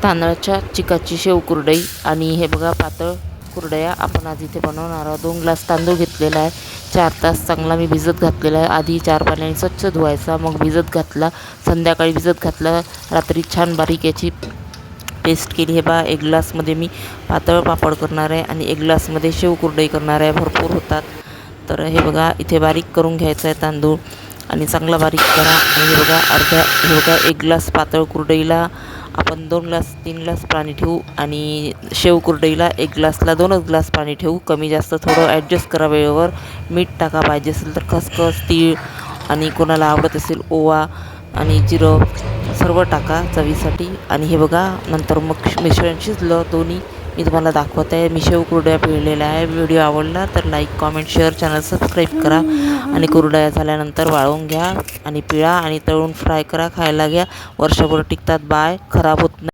तांदळाच्या चिकाची शेव कुरडई आणि हे बघा पातळ कुरडया आपण आज इथे बनवणार आहोत। 2 ग्लास तांदूळ घेतलेला आहे। 4 तास चांगला मी भिजत घातलेला आहे। आधी 4 पाण्याने स्वच्छ धुवायचा, मग भिजत घातला, संध्याकाळी भिजत घातला, रात्री छान बारीक याची पेस्ट केली। हे बघा 1 ग्लासमध्ये मी पातळ पापड करणार आहे आणि 1 ग्लासमध्ये शेव कुरडई करणार आहे। भरपूर होतात। तर हे बघा इथे बारीक करून घ्यायचं आहे तांदूळ आणि चांगला बारीक करा। आणि हे बघा 1 ग्लास पातळ कुरडईला आपण 2 ग्लास 3 ग्लास पाणी ठेवू आणि शेव कुरडईला 1 ग्लासला 2च ग्लास पाणी ठेवू। कमी जास्त थोडं ॲडजस्ट करा वेळेवर। मीठ टाका, पाहिजे असेल तर खसखस, तीळ आणि कोणाला आवडत असेल ओवा आणि जिरं सर्व टाका चवीसाठी। आणि हे बघा नंतर मग मिश्रण शिजलं दोन्ही मी तुम्हाला दाखवत आहे। मी शेव कुरडया पिळलेल्या आहे। व्हिडिओ आवडला तर like, comment, share, channel subscribe करा आणि कुरडया झाल्यानंतर वाळवून घ्या आणि पिळा आणि तळून फ्राय करा, खायला घ्या। वर्षभर टिकतात, खराब होत नाही।